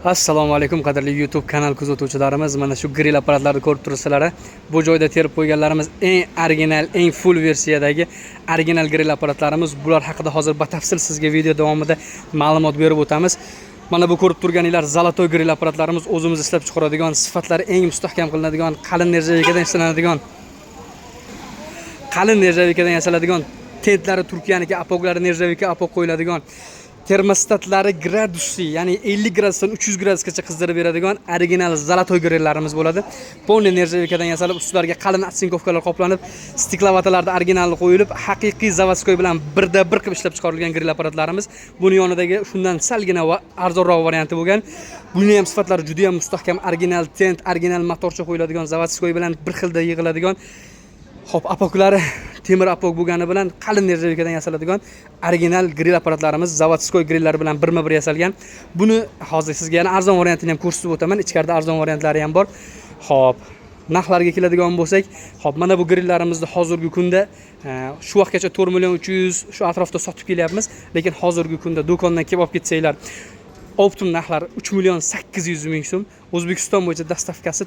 Assalomu alaykum qadrli YouTube kanal kuzatuvchilarimiz. Mana shu grill apparatlarini ko'rib turibsizlar. Bu joyda terib qo'yganlarimiz eng original, eng full versiyadagi original grill apparatlarimiz. Bular haqida hozir batafsil sizga video davomida ma'lumot berib o'tamiz. Mana bu ko'rib turganinglar Zolotoy grill apparatlarimiz o'zimiz ishlab chiqaradigan, sifatlari eng mustahkam qilinadigan, qalin nержавейкадан ishlanadigan, qalin nержавейкадан yasaladigan, tentlari Turkiyaniki, apoglari nержавейка apog qo'yiladigan, termostatlari gradusli, ya'ni 50 gradusdan 300 gradusgacha qizdirib beradigan original Zolotoy grilllarimiz bo'ladi. Polniy nержавейкадан yasalib, ustlariga qalin atsinkovkalar qoplanib, stiklovatalarda originalni qo'yilib, haqiqiy zavodskoy bilan birda bir qilib ishlab chiqarilgan grill apparatlarimiz. Buni yonidagi shundan salgina va arzonroq varianti bo'lgan. Buni ham sifatlari juda ham mustahkam, original tent, original motorcha qo'yiladigan, zavodskoy bilan bir xilda yig'iladigan. Xo'p, apoklari temir apok bo'lgani bilan qalin nержавейкадан yasaladigan original grill apparatlarimiz zavodskoy grillar bilan birma-bir yasalgan. Buni hozir sizga yana arzon variantini ham ko'rsatib o'taman. Ichkarida arzon variantlari ham bor. Xo'p, narxlarga keladigan bo'lsak, xo'p, mana bu grillarimizni hozirgi kunda shu vaqtgacha 4 million 300 shu atrofda sotib kelyapmiz, lekin hozirgi kunda do'kondan kelib olib ketsanglar, optim narxlar 3 million 800 ming so'm. O'zbekiston bo'yicha dastavkasi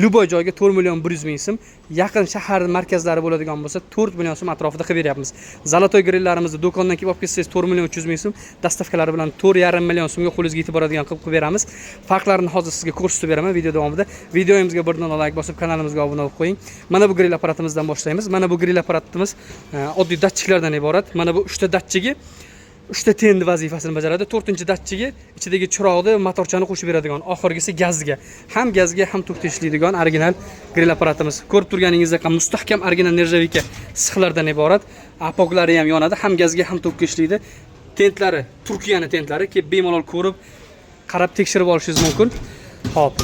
Luboy joyga 4 million 100 ming so'm, yaqin shahar markazlari bo'ladigan bo'lsa 4 million so'm atrofida qilib beryapmiz. Zolotoy grillarimizni do'kondan kelib olib kelsangiz 4 million 300 ming so'm, dastavkalari bilan 4,5 million so'mga qo'lingizga yetib boradigan qilib beramiz. Farqlarini hozir sizga ko'rsatib beraman video davomida. Videomizga bir dona like bosib, kanalimizga obuna bo'lib qo'ying. Mana bu grill apparatimizdan boshlaymiz. Mana bu grill apparatimiz oddiy datchiklardan iborat. Mana bu 3 ta datchigi 3 ta tendi vazifasini bajaradi. 4-datchigi ichidagi chiroqni, motorchani qo'shib beradigan, oxirgisi gazga. Ham gazga, ham tokda ishlaydigan original grill apparatimiz. Ko'rib turganingizdek mustahkam original nержавейка sixlardan iborat. Apoglari ham yonadi, ham gazga, ham tokga ishlaydi. Tentlari Turkiyani tentlari, kelib bemalol ko'rib, qarab tekshirib olishingiz mumkin. Xo'p.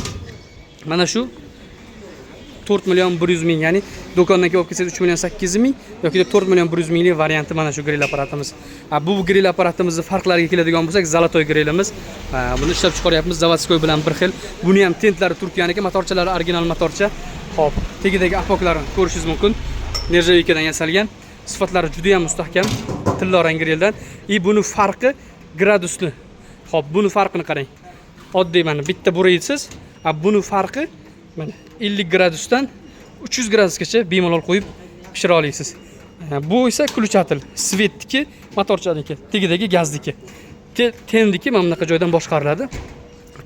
Mana shu 4 million 100 ming, ya'ni do'kondan kelib kelsangiz 3 million 800 ming yoki 4 million 100 minglik varianti mana shu grill apparatimiz. Bu grill apparatimizni farqlariga keladigan bo'lsak, Zolotoy grillimiz. Buni ishlab chiqaryapmiz zavodskoy bilan bir xil. Buni ham tentlari Turkiyaniki, motorchalari original motorcha. Xo'p, tegidagi apoklarini ko'rishingiz mumkin. Nержавейкаdan yasalgan, sifatlari juda ham mustahkam, tilla rang grilldan. Buni farqi gradusli. Xo'p, buni farqini qarang. Oddiy mana bitta buraysiz, buni farqi mana 50 gradusdan 300 gradusgacha bemalol qo'yib pishira olasiz. Bu esa ключатель, svetniki, motorchaniki, tegidagi gazniki. Tendiki mana bunaqa joydan boshqariladi.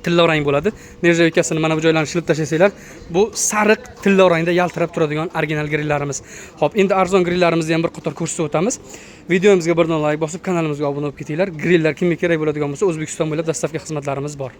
Tilla rang bo'ladi. Nержавейкасini mana bu joylarni shilib tashlasanglar, bu sariq tilla rangda yaltirab turadigan original grillarimiz. Xo'p, endi arzon grillarimizni ham bir qator ko'rsatib o'tamiz. Videomizga bir dona like bosib, kanalimizga obuna bo'lib ketinglar. Grillar kimga kerak bo'ladigan bo'lsa, O'zbekiston bo'ylab dastavka xizmatlarimiz bor.